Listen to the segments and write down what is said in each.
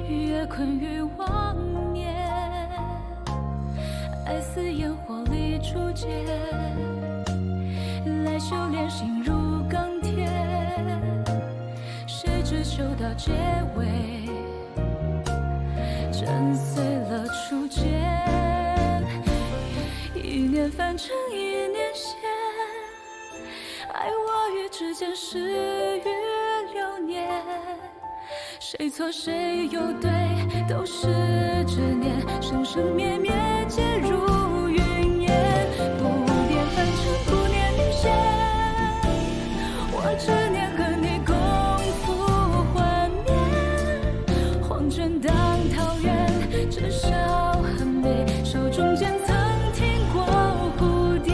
越困于妄念，爱似烟火里初见，来修炼心如钢铁，谁知修到结尾，震碎了初见，一念翻成一念线，爱我与之间事与流年，谁错谁又对，都是执念，生生灭灭皆如云烟，不念翻成不念女仙，我执念和你共赴幻灭，黄泉当桃源，至少很美，手中剑曾听过蝴蝶。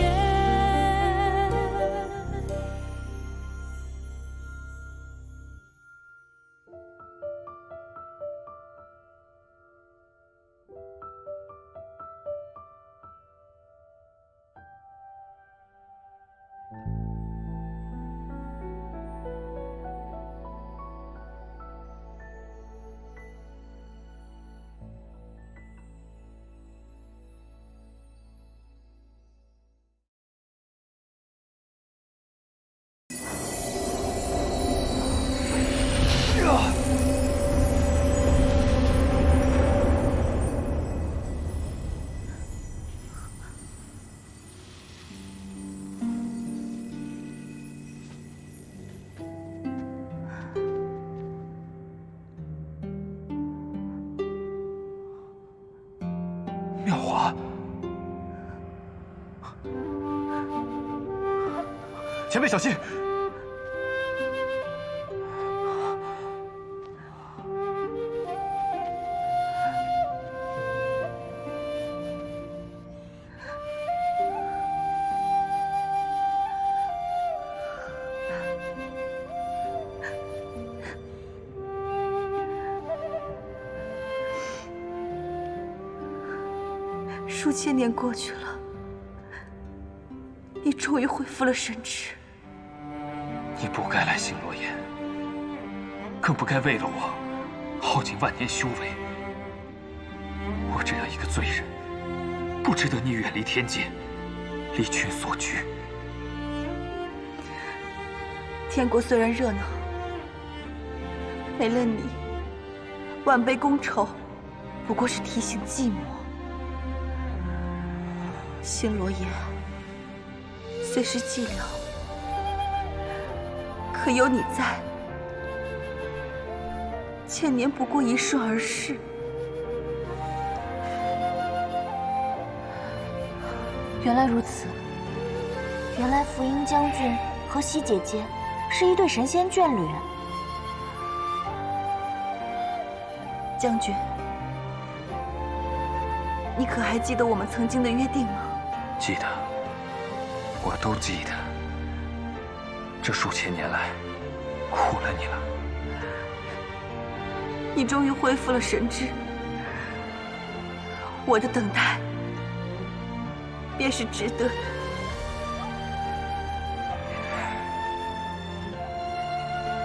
妙华，前辈小心！数千年过去了，你终于恢复了神智。你不该来星罗岩，更不该为了我耗尽万年修为。我这样一个罪人，不值得你远离天界，离群索居。天国虽然热闹，没了你，万杯觥筹不过是提醒寂寞。星罗岩虽是寂寥，可有你在，千年不过一瞬而逝。原来如此，原来福音将军和西姐姐是一对神仙眷侣。将军，你可还记得我们曾经的约定吗？记得，我都记得。这数千年来，苦了你了。你终于恢复了神智，我的等待便是值得的。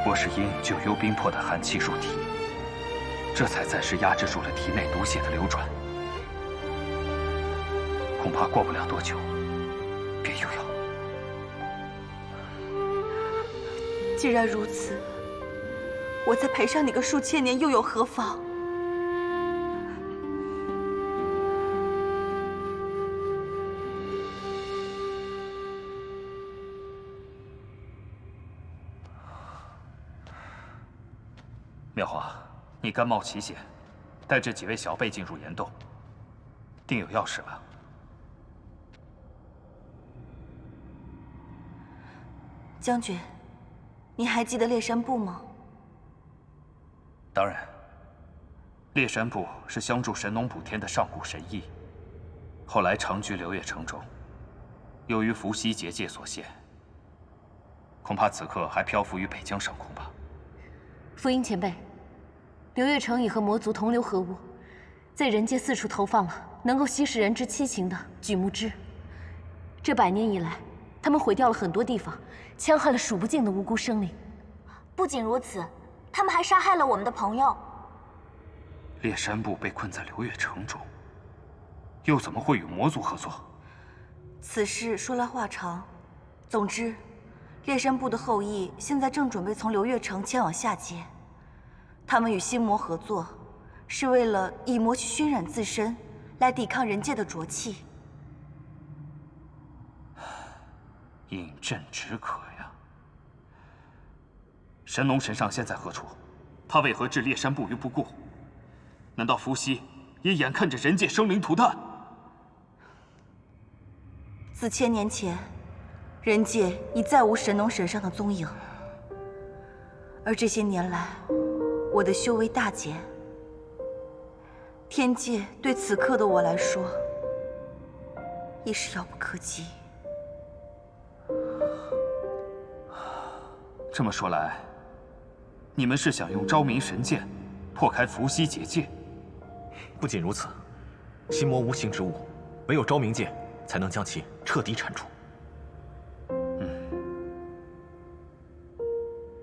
我是因九幽冰魄的寒气入体，这才暂时压制住了体内毒血的流转。恐怕过不了多久，便又要。既然如此，我再陪上你个数千年又有何妨？妙华，你甘冒奇险，带这几位小辈进入岩洞，定有要事吧？将军，你还记得烈山部吗？当然，烈山部是相助神农补天的上古神医，后来长居流月城中，由于伏羲结界所限，恐怕此刻还漂浮于北疆上空吧。福音前辈，流月城已和魔族同流合污，在人界四处投放了能够吸食人之七情的榉木枝。这100年以来，他们毁掉了很多地方，戕害了数不尽的无辜生灵。不仅如此，他们还杀害了我们的朋友。烈山部被困在流月城中，又怎么会与魔族合作？此事说来话长，总之，烈山部的后裔现在正准备从流月城前往下界。他们与心魔合作，是为了以魔去熏染自身，来抵抗人界的浊气。饮鸩止渴呀！神农神上现在何处？他为何置烈山部于不顾？难道伏羲也眼看着人界生灵涂炭？自千年前，人界已再无神农神上的踪影，而这些年来，我的修为大减。天界对此刻的我来说，已是遥不可及。这么说来，你们是想用昭明神剑破开伏羲结界？不仅如此，心魔无形之物，唯有昭明剑才能将其彻底铲除。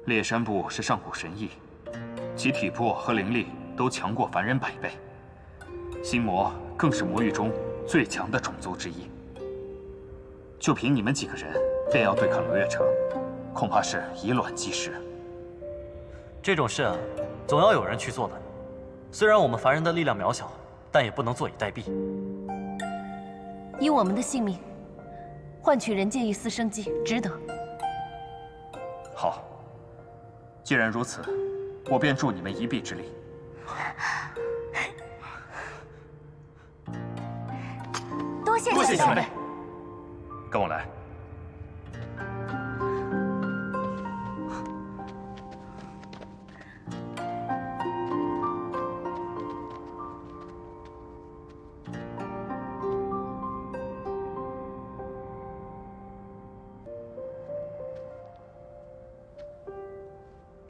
烈山部是上古神翼，其体魄和灵力都强过凡人100倍。心魔更是魔域中最强的种族之一。就凭你们几个人，便要对抗流月城，恐怕是以卵击石。这种事啊，总要有人去做的。虽然我们凡人的力量渺小，但也不能坐以待毙。以我们的性命换取人界一丝生机，值得。好，既然如此，我便助你们一臂之力。多谢前辈。跟我来。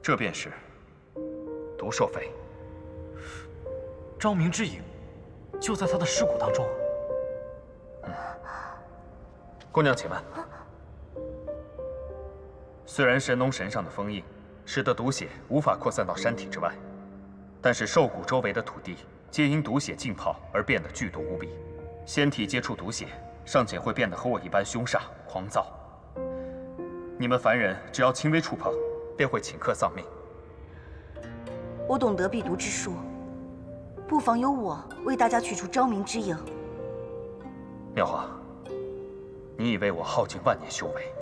这便是毒兽肺。昭明之影就在他的尸骨当中。姑娘，且慢。虽然神农神上的封印使得毒血无法扩散到山体之外，但是兽骨周围的土地皆因毒血浸泡而变得剧毒无比。仙体接触毒血，尚且会变得和我一般凶煞狂躁。你们凡人只要轻微触碰，便会顷刻丧命。我懂得避毒之术，不妨由我为大家取出昭明之影。妙华，你以为我耗尽万年修为，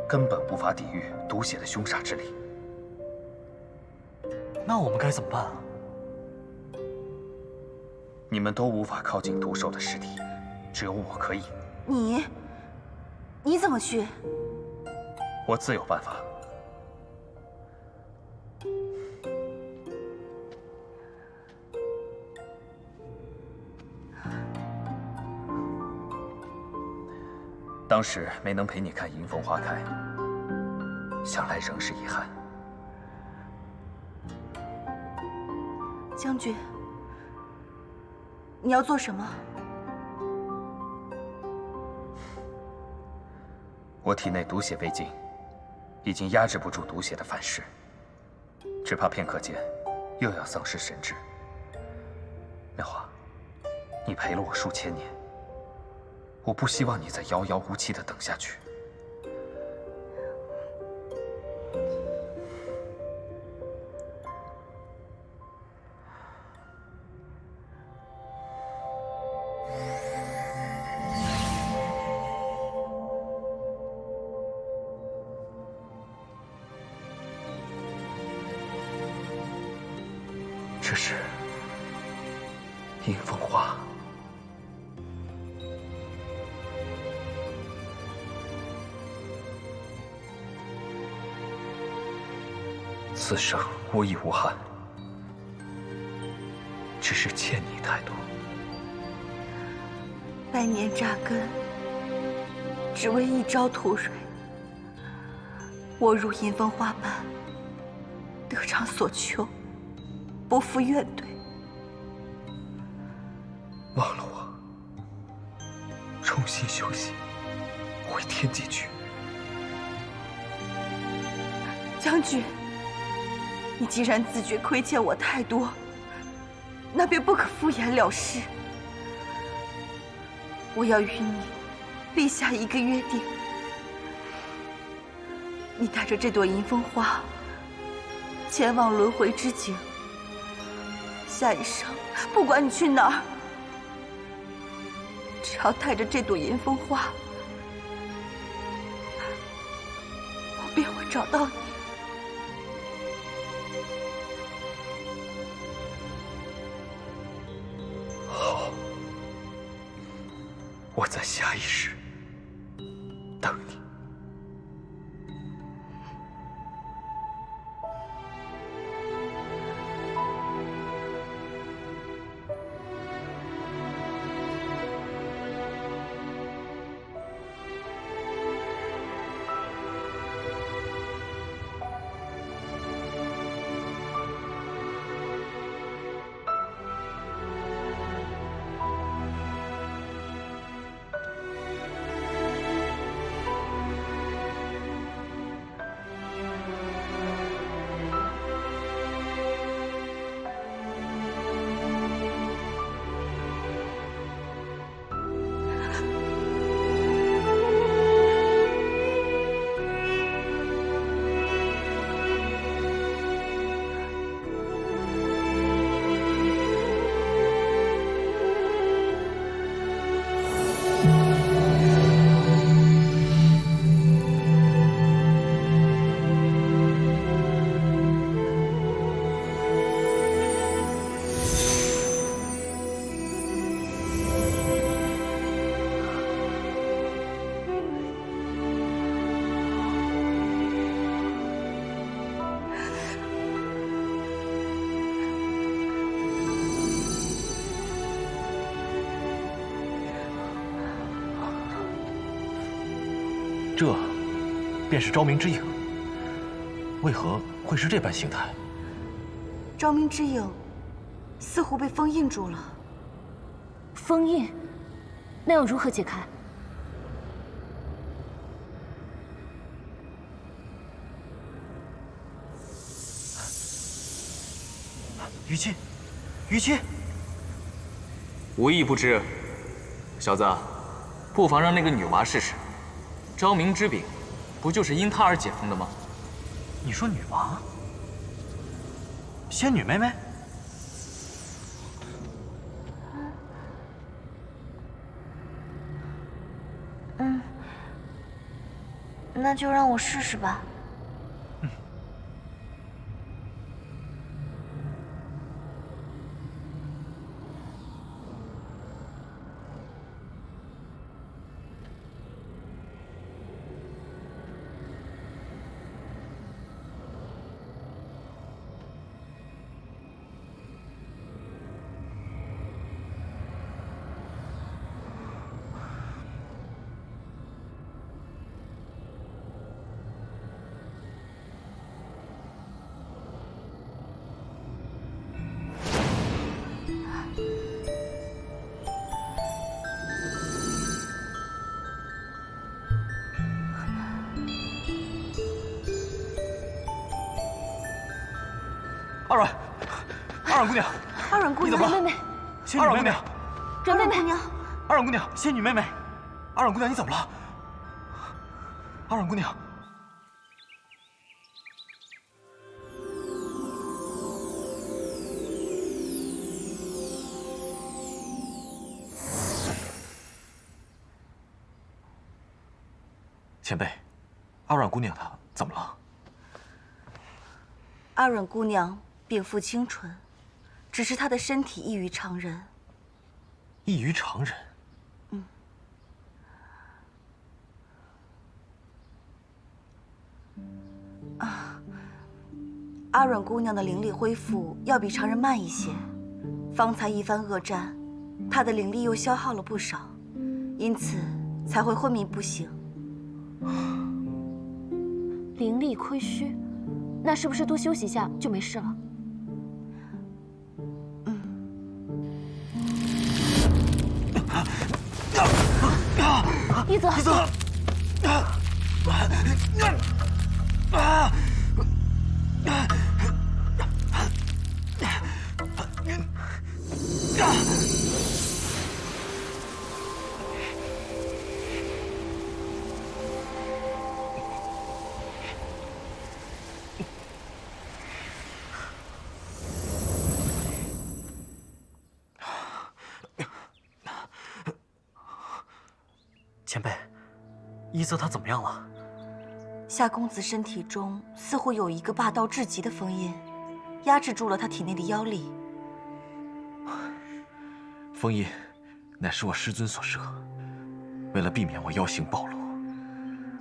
根本无法抵御毒血的凶煞之力？那我们该怎么办啊？你们都无法靠近毒兽的尸体，只有我可以。你怎么去？我自有办法。当时没能陪你看迎风花开，想来仍是遗憾。将军，你要做什么？我体内毒血未尽，已经压制不住毒血的反噬，只怕片刻间又要丧失神智。妙华，你陪了我数千年，我不希望你再遥遥无期地等下去。这是迎风花。此生无遗无憾，只是欠你太多。百年扎根，只为一朝吐蕊。我如迎风花般，得偿所求，不负怨怼。忘了我，重新修行，回天界去。将军，你既然自觉亏欠我太多，那便不可敷衍了事。我要与你立下一个约定：你带着这朵银凤花前往轮回之境，下一生不管你去哪儿，只要带着这朵银凤花，我便会找到你。好，我在下一世等你。这便是昭明之影，为何会是这般形态？昭明之影似乎被封印住了。封印，那要如何解开？虞姬，虞姬，无意不知，小子，不妨让那个女娃试试。昭明之柄，不就是因她而解封的吗？你说女娃？仙女妹妹？那就让我试试吧。阿软，阿软姑娘，阿软姑娘，你怎么了？妹妹，仙女妹妹，软妹妹，姑娘，阿软姑娘，仙女妹妹，阿软姑娘，你怎么了？阿软姑娘，前辈，阿软姑娘她怎么了？阿软姑娘禀赋清纯，只是她的身体异于常人。异于常人。阿软姑娘的灵力恢复要比常人慢一些，方才一番恶战，她的灵力又消耗了不少，因此才会昏迷不醒。灵力亏虚，那是不是多休息一下就没事了？一泽，一泽，前辈，一泽他怎么样了？夏公子身体中似乎有一个霸道至极的封印，压制住了他体内的妖力。封印乃是我师尊所设，为了避免我妖行暴露，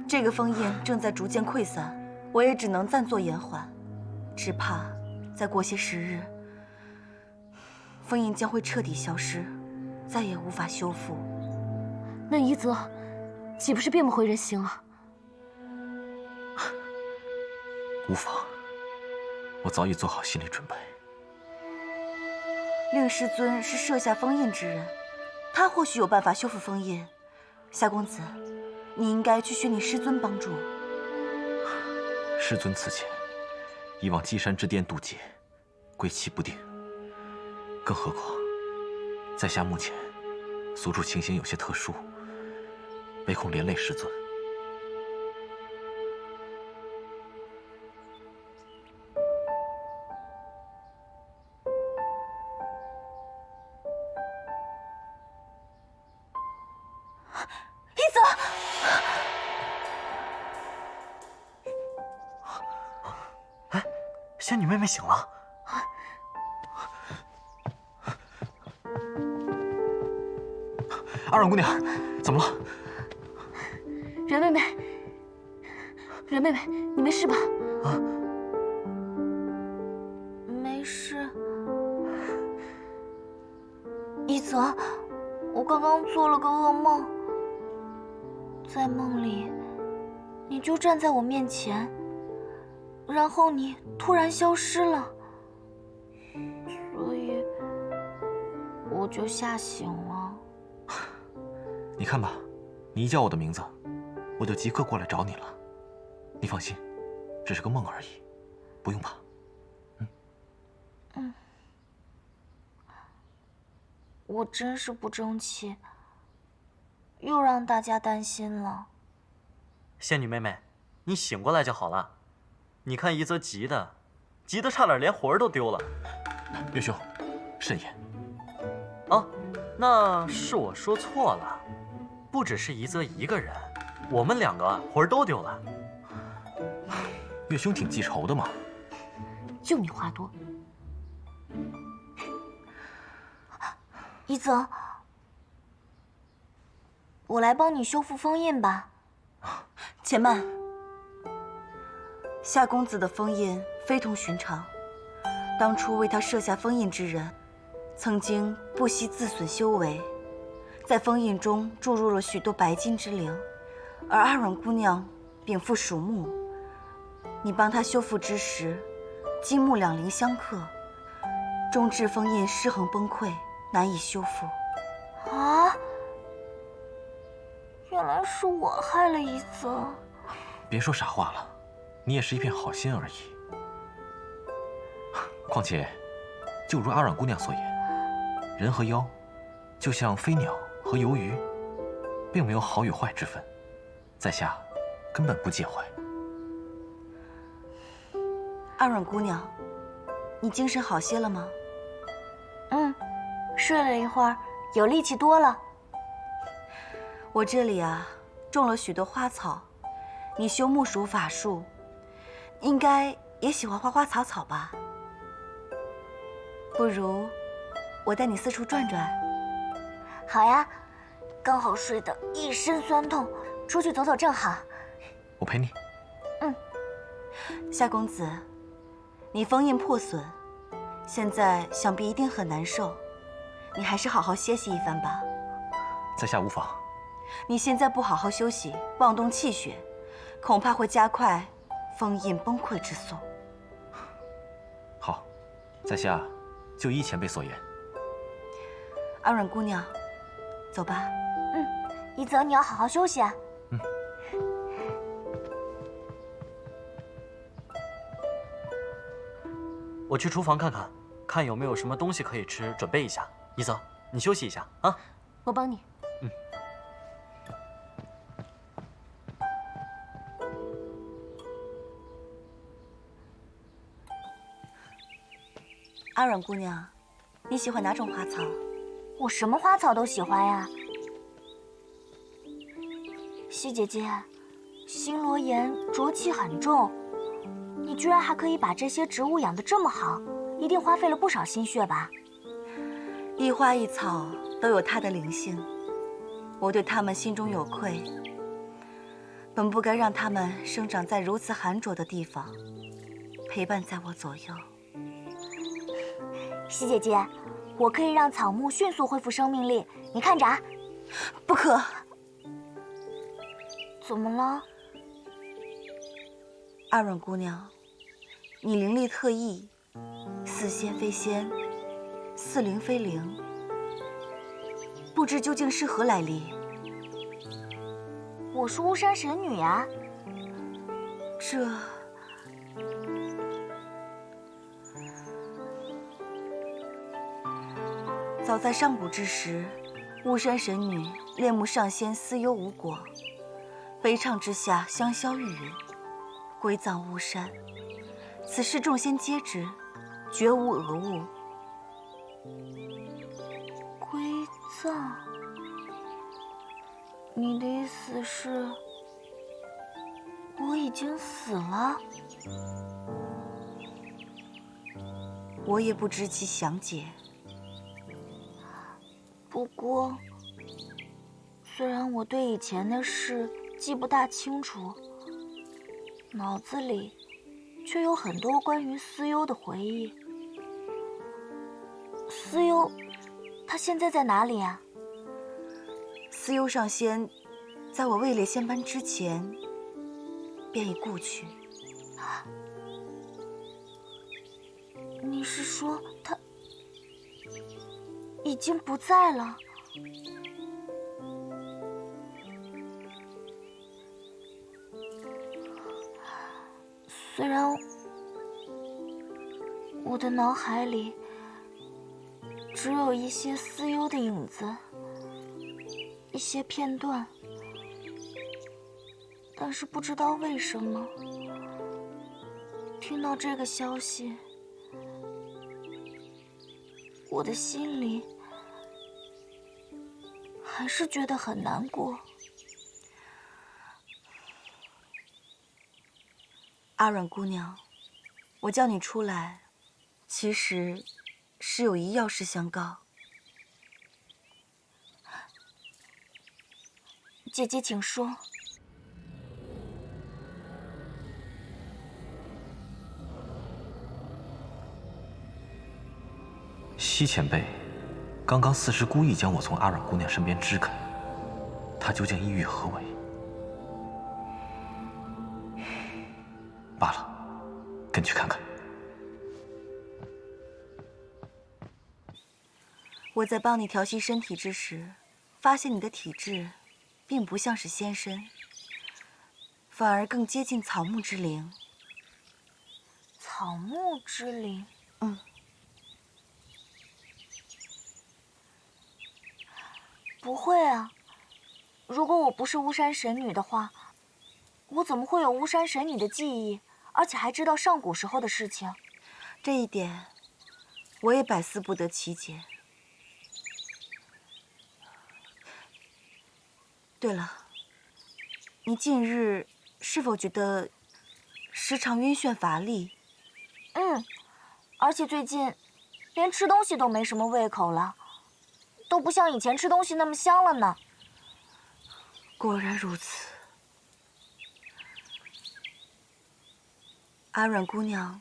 这个封印正在逐渐溃散，我也只能暂作延缓。只怕再过些时日，封印将会彻底消失，再也无法修复。那一泽岂不是变不回人形了？无妨，我早已做好心理准备。令师尊是设下封印之人，他或许有办法修复封印。夏公子，你应该去寻你师尊帮助。师尊此前以往积山之巅渡劫，归期不定。更何况，在下目前所处情形有些特殊，唯恐连累师尊。一泽，哎，仙女妹妹醒了。阿软姑娘，怎么了？阮妹妹，阮妹妹，你没事吧？啊，没事。一泽，我刚刚做了个噩梦，在梦里，你就站在我面前，然后你突然消失了，所以我就吓醒了。你看吧，你一叫我的名字，我就即刻过来找你了。你放心，只是个梦而已，不用怕。我真是不争气，又让大家担心了。仙女妹妹，你醒过来就好了。你看一泽急的差点连魂儿都丢了。岳兄，慎言。啊，那是我说错了，不只是一泽一个人，我们两个魂儿都丢了。岳兄挺记仇的嘛。就你话多。一泽，我来帮你修复封印吧。且慢，夏公子的封印非同寻常。当初为他设下封印之人，曾经不惜自损修为，在封印中注入了许多白金之灵，而阿软姑娘禀赋属木，你帮她修复之时，金木两灵相克，终致封印失衡崩溃，难以修复。啊！原来是我害了一泽。别说傻话了，你也是一片好心而已。况且，就如阿软姑娘所言，人和妖，就像飞鸟和游鱼，并没有好与坏之分，在下根本不介怀。阿软姑娘，你精神好些了吗？睡了一会儿，有力气多了。我这里啊，种了许多花草，你修木属法术，应该也喜欢花花草草吧？不如我带你四处转转。好呀，刚好睡得一身酸痛，出去走走正好。我陪你。夏公子，你封印破损，现在想必一定很难受，你还是好好歇息一番吧。在下无妨。你现在不好好休息，妄动气血，恐怕会加快封印崩溃之速。好，在下就依前辈所言。阿软姑娘，走吧。一泽，你要好好休息啊。我去厨房看看，看有没有什么东西可以吃，准备一下。一泽，你休息一下啊。我帮你。阿软姑娘，你喜欢哪种花草？我什么花草都喜欢呀。西姐姐，新罗岩浊气很重，你居然还可以把这些植物养得这么好，一定花费了不少心血吧？一花一草都有它的灵性，我对它们心中有愧，本不该让它们生长在如此寒浊的地方，陪伴在我左右。西姐姐，我可以让草木迅速恢复生命力，你看着啊。不可！怎么了？阿软姑娘，你灵力特异，似仙非仙，似灵非灵，不知究竟是何来历？我是巫山神女啊。这……早在上古之时，巫山神女恋慕上仙思忧无果，悲怆之下香消玉殒，归葬巫山。此事众仙皆知，绝无讹误。归葬？你的意思是，我已经死了？我也不知其详解。不过，虽然我对以前的事记不大清楚，脑子里却有很多关于思忧的回忆。思忧，他现在在哪里啊？思忧上仙，在我位列仙班之前，便已故去。你是说他已经不在了？虽然我的脑海里只有一些思忧的影子，一些片段，但是不知道为什么，听到这个消息，我的心里还是觉得很难过。阿软姑娘，我叫你出来，其实是有一要事相告。姐姐，请说。西前辈，刚刚四师故意将我从阿软姑娘身边支开，她究竟意欲何为？罢了，跟去看看。我在帮你调息身体之时，发现你的体质并不像是仙身，反而更接近草木之灵。草木之灵？不会啊，如果我不是巫山神女的话，我怎么会有巫山神女的记忆，而且还知道上古时候的事情？这一点，我也百思不得其解。对了，你近日是否觉得时常晕眩乏力？而且最近连吃东西都没什么胃口了，都不像以前吃东西那么香了呢。果然如此。阿软姑娘，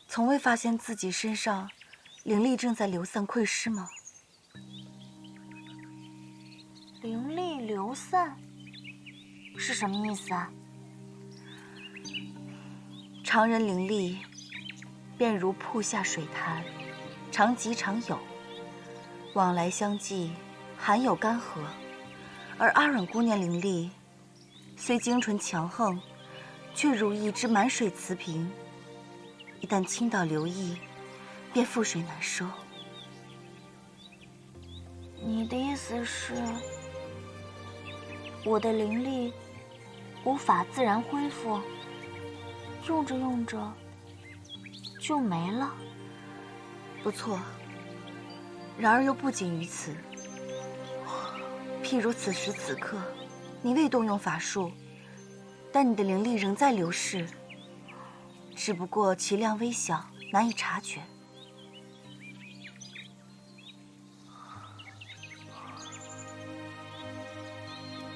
从未发现自己身上灵力正在流散溃失吗？灵力流散是什么意思啊？常人灵力便如瀑下水潭，常急常有，往来相济，含有干涸；而阿软姑娘灵力虽精纯强横，却如一只满水瓷瓶，一旦倾倒流溢，便覆水难收。你的意思是，我的灵力无法自然恢复，用着用着就没了？不错。然而又不仅于此，譬如此时此刻，你未动用法术，但你的灵力仍在流逝，只不过其量微小，难以察觉。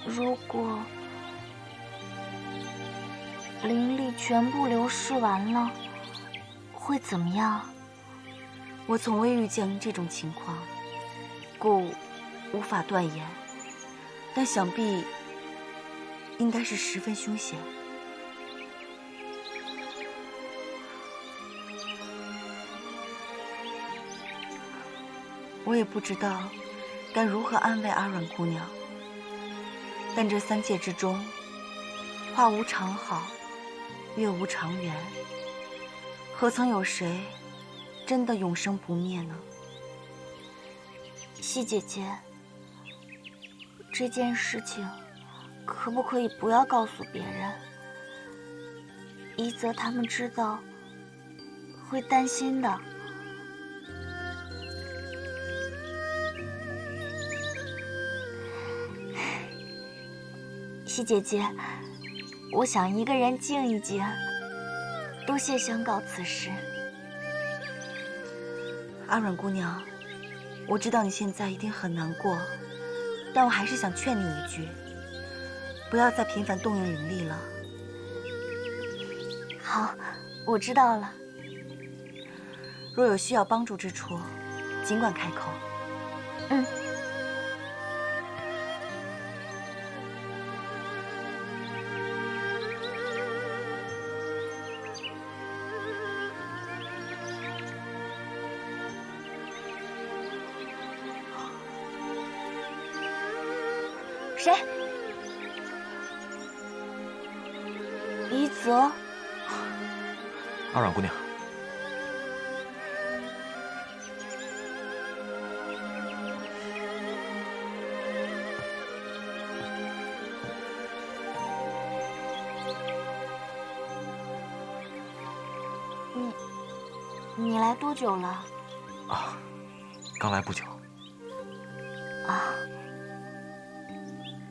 如果灵力全部流逝完了，会怎么样？我从未遇见这种情况，故无法断言，但想必应该是十分凶险。我也不知道该如何安慰阿软姑娘，但这三界之中，花无常好，月无常圆，何曾有谁真的永生不灭呢？西姐姐，这件事情可不可以不要告诉别人？一则他们知道会担心的。西姐姐，我想一个人静一静。多谢相告此事。阿软姑娘，我知道你现在一定很难过，但我还是想劝你一句，不要再频繁动用灵力了。好，我知道了。若有需要帮助之处，尽管开口。嗯。谁？一泽。阿软姑娘，你来多久了？啊，刚来不久。啊。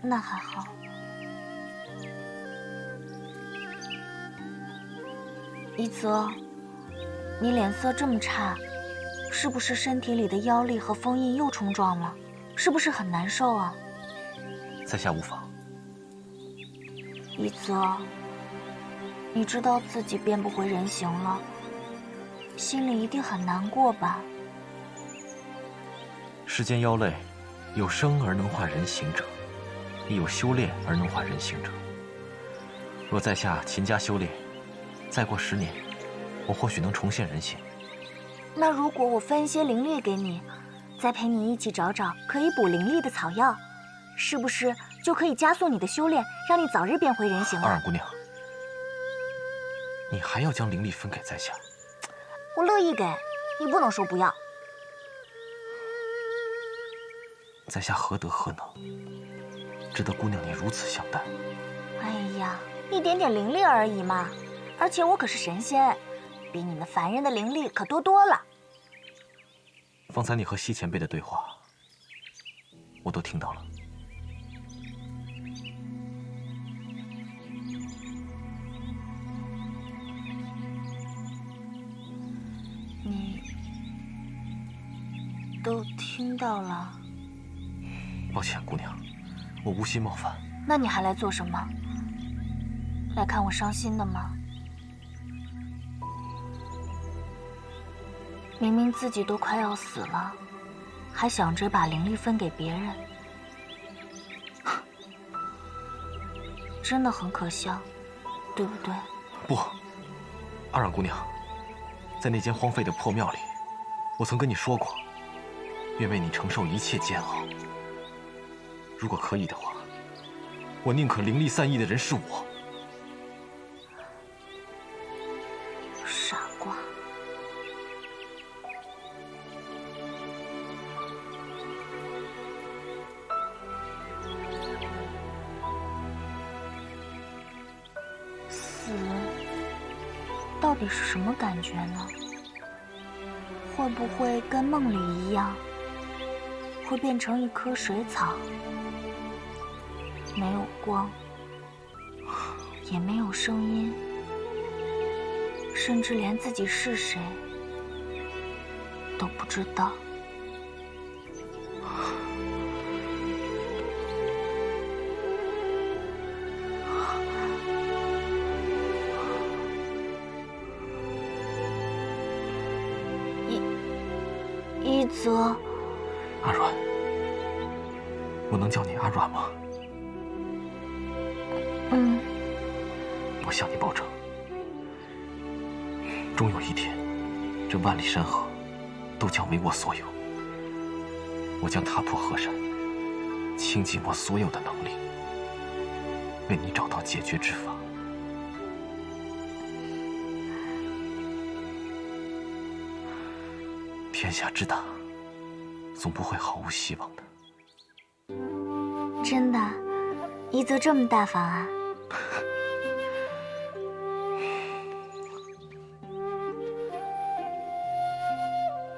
那还好。一泽，你脸色这么差，是不是身体里的妖力和封印又冲撞了？是不是很难受啊？在下无妨。一泽，你知道自己变不回人形了，心里一定很难过吧？世间妖类，有生而能化人形者，亦有修炼而能化人形者。若在下勤加修炼，再过10年，我或许能重现人形。那如果我分一些灵力给你，再陪你一起找找可以补灵力的草药，是不是就可以加速你的修炼，让你早日变回人形了？阿软姑娘，你还要将灵力分给在下？我乐意给，你不能说不要。在下何德何能，值得姑娘你如此相待？哎呀，一点点灵力而已嘛，而且我可是神仙，比你们凡人的灵力可多多了。方才你和西前辈的对话，我都听到了。你都听到了？抱歉，姑娘，我无心冒犯。那你还来做什么？来看我伤心的吗？明明自己都快要死了，还想着把灵力分给别人，真的很可笑，对不对？不，阿软姑娘，在那间荒废的破庙里，我曾跟你说过，愿为你承受一切煎熬。如果可以的话，我宁可灵力散逸的人是我。傻瓜。底是什么感觉呢？会不会跟梦里一样，会变成一棵水草，没有光，也没有声音，甚至连自己是谁都不知道？一泽，阿软，我能叫你阿软吗？嗯，我向你保证，终有一天，这万里山河都将为我所有。我将踏破河山，倾尽我所有的能力，为你找到解决之法。天下之大，总不会毫无希望的。真的，一泽这么大方啊！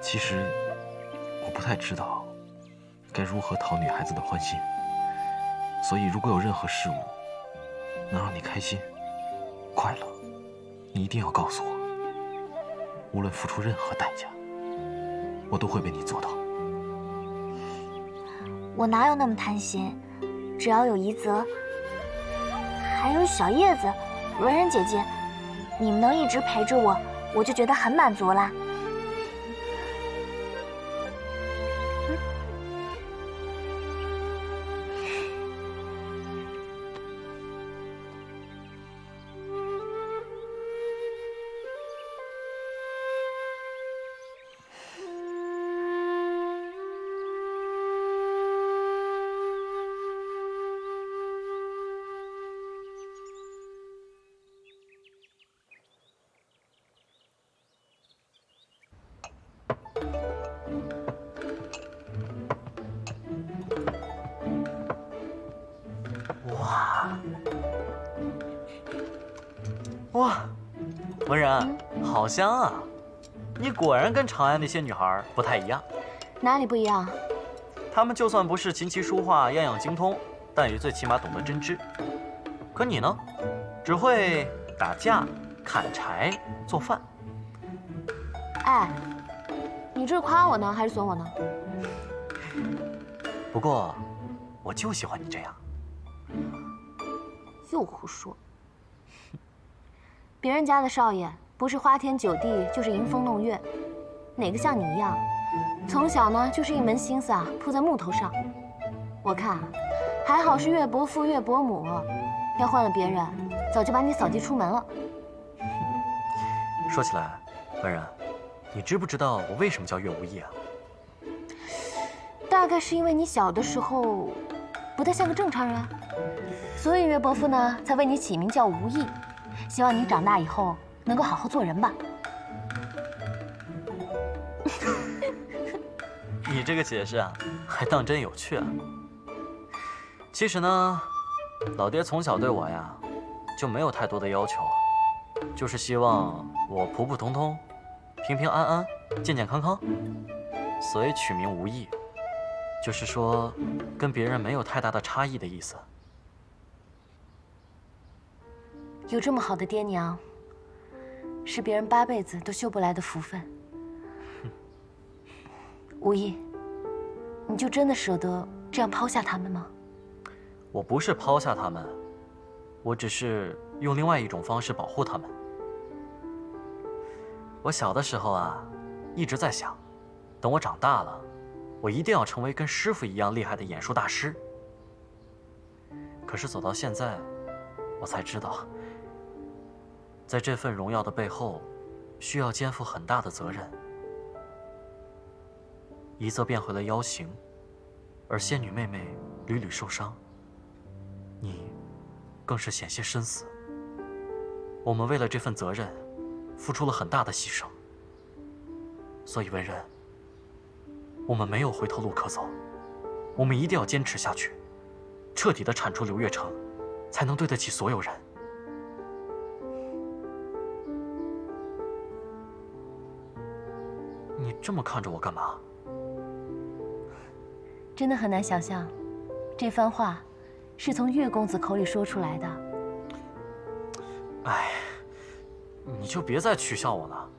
其实，我不太知道该如何讨女孩子的欢心，所以如果有任何事物能让你开心、快乐，你一定要告诉我，无论付出任何代价，我都会为你做到。我哪有那么贪心？只要有一泽，还有小叶子、文人姐姐，你们能一直陪着我，我就觉得很满足啦。哇，文然，好香啊！你果然跟长安那些女孩不太一样。哪里不一样？她们就算不是琴棋书画样样精通，但也最起码懂得针织。可你呢，只会打架、砍柴、做饭。哎，你这是夸我呢，还是损我呢？不过，我就喜欢你这样。又胡说。别人家的少爷不是花天酒地，就是吟风弄月，哪个像你一样，从小呢就是一门心思啊扑在木头上。我看，还好是岳伯父岳伯母，要换了别人，早就把你扫地出门了。说起来，文然，你知不知道我为什么叫岳无义啊？大概是因为你小的时候不太像个正常人，所以岳伯父呢才为你起名叫无义。希望你长大以后能够好好做人吧。你这个解释啊，还当真有趣啊。其实呢，老爹从小对我呀，就没有太多的要求，就是希望我普普通通、平平安安、健健康康，所以取名无义，就是说跟别人没有太大的差异的意思。有这么好的爹娘，是别人8辈子都修不来的福分。无义，你就真的舍得这样抛下他们吗？我不是抛下他们，我只是用另外一种方式保护他们。我小的时候啊，一直在想，等我长大了，我一定要成为跟师傅一样厉害的演术大师。可是走到现在，我才知道，在这份荣耀的背后，需要肩负很大的责任。一则变回了妖形，而仙女妹妹屡屡受伤，你更是险些身死。我们为了这份责任，付出了很大的牺牲。所以文人，我们没有回头路可走，我们一定要坚持下去，彻底的铲除流月城，才能对得起所有人。这么看着我干嘛？真的很难想象，这番话是从岳公子口里说出来的。哎，你就别再取笑我了。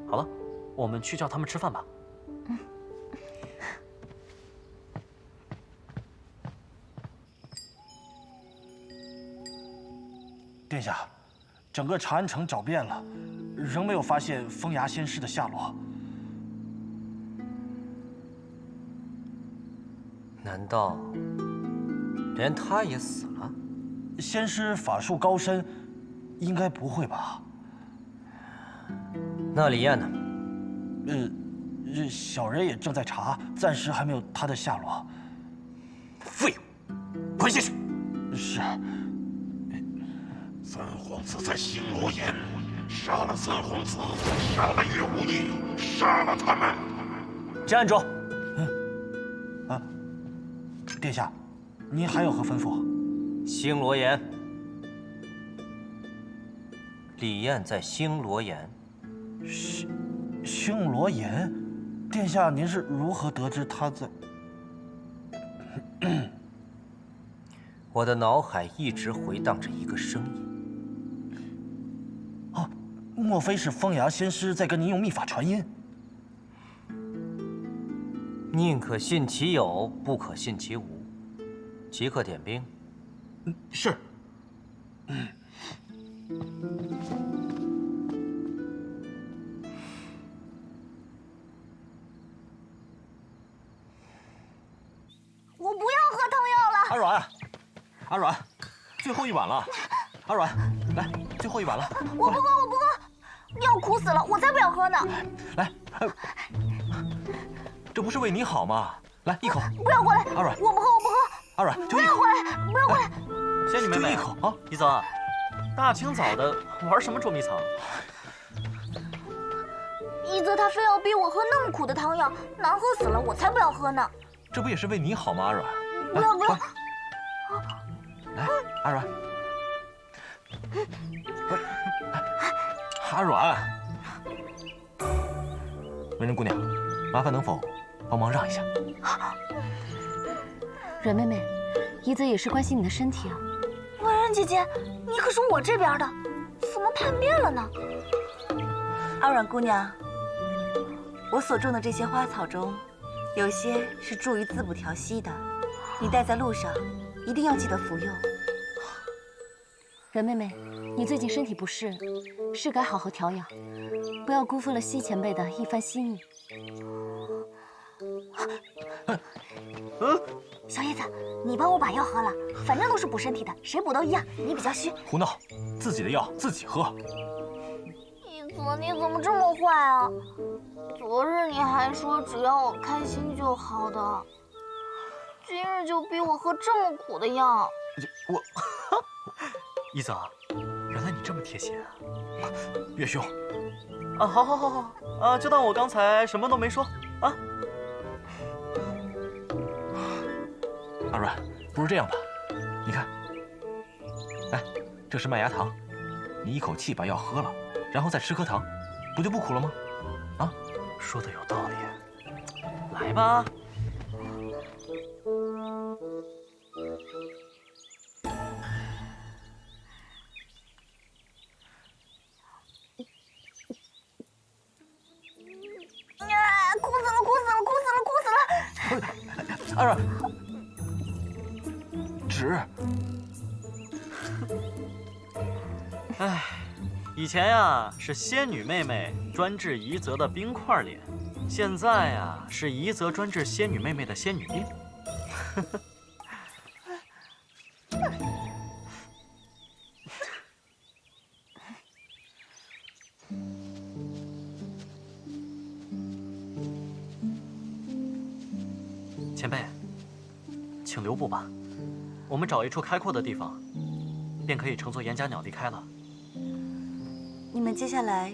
好了，我们去叫他们吃饭吧。殿下，整个长安城找遍了，仍没有发现风牙仙师的下落。难道连他也死了？仙师法术高深，应该不会吧？那李艳呢？小人也正在查，暂时还没有他的下落。废物，快下去！是。三皇子在星罗岩，杀了三皇子，杀了岳无逆，杀了他们！站住！殿下，您还有何吩咐？星罗岩，李艳在星罗岩。星罗岩，殿下，您是如何得知他在？我的脑海一直回荡着一个声音。哦，莫非是风牙仙师在跟您用秘法传音？宁可信其有，不可信其无。即刻点兵。是。我不要喝汤药了。阿软，阿软，最后一碗了。阿软，来，最后一碗了。我不喝，我不喝，药苦死了，我才不要喝呢。来，这不是为你好吗？来一口。不要过来，阿软，我不喝，我不喝。阿软，不要过来，不要过来。仙女妹妹，就一口啊！一泽，大清早的玩什么捉迷藏？一泽他非要逼我喝那么苦的汤药，难喝死了，我才不要喝呢。这不也是为你好吗，阿软？不要不要！来，阿软，阿软，文人姑娘，麻烦能否帮忙让一下？阮妹妹，一泽也是关心你的身体啊。文人姐姐，你可是我这边的，怎么叛变了呢？阿软姑娘，我所种的这些花草中，有些是助于滋补调息的，你带在路上，一定要记得服用。阮妹妹，你最近身体不适，是该好好调养，不要辜负了西前辈的一番心意。小叶子，你帮我把药喝了，反正都是补身体的，谁补都一样。你比较虚。胡闹，自己的药自己喝。一泽，你怎么这么坏啊？昨日你还说只要我开心就好的，今日就逼我喝这么苦的药。我，一泽，原来你这么贴心啊！岳兄，啊，好，好，好，好，啊，就当我刚才什么都没说啊。阿软，不如这样吧，你看，来，这是麦芽糖，你一口气把药喝了，然后再吃颗糖，不就不苦了吗？啊，说的有道理，来吧。哭死了，哭死了，哭死了，哭死了！阿软，纸。唉，以前呀是仙女妹妹专治宜泽的冰块脸，现在呀是宜泽专治仙女妹妹的仙女病。前辈，请留步吧，我们找一处开阔的地方，便可以乘坐岩甲鸟离开了。你们接下来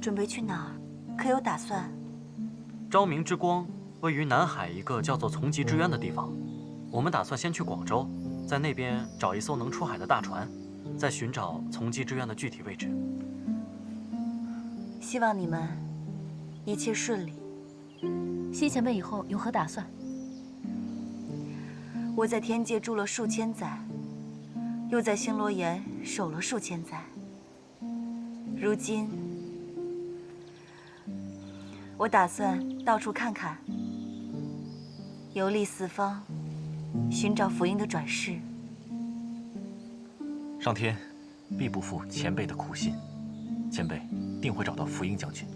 准备去哪儿？可有打算？昭明之光位于南海一个叫做从极之渊的地方，我们打算先去广州，在那边找一艘能出海的大船，再寻找从极之渊的具体位置。希望你们一切顺利。西前辈以后有何打算？我在天界住了数千载，又在星罗岩守了数千载。如今，我打算到处看看，游历四方，寻找福音的转世。上天必不负前辈的苦心，前辈定会找到福英将军。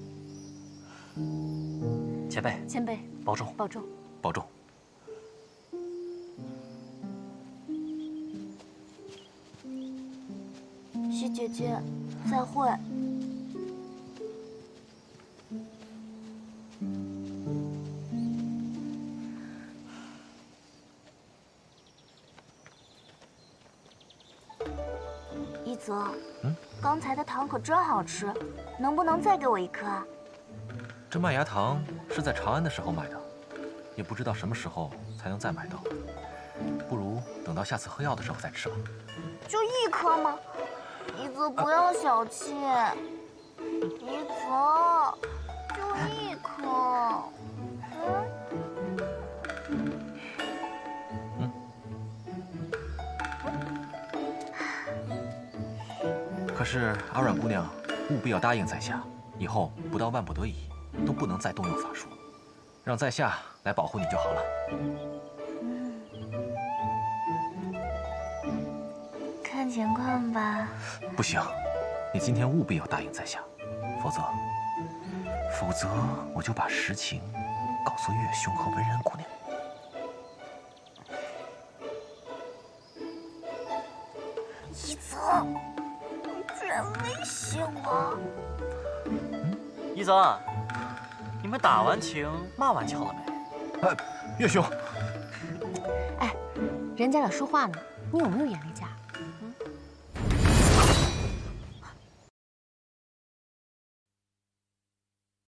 前辈，前辈保重，保重。保重。西姐姐，再会。一泽，刚才的糖可真好吃，能不能再给我一颗啊？这麦芽糖是在长安的时候买的，也不知道什么时候才能再买到。不如等到下次喝药的时候再吃吧。就一颗吗？一泽不要小气，一泽，就一颗。可是阿软姑娘，务必要答应在下，以后不到万不得已，都不能再动用法术，让在下来保护你就好了。看情况吧。不行，你今天务必要答应在下，否则我就把实情告诉月兄和文然姑娘。一泽，你居然威胁我！一泽，你们打完情骂完俏了没？月兄，哎，人家俩说话呢，你有没有眼力见？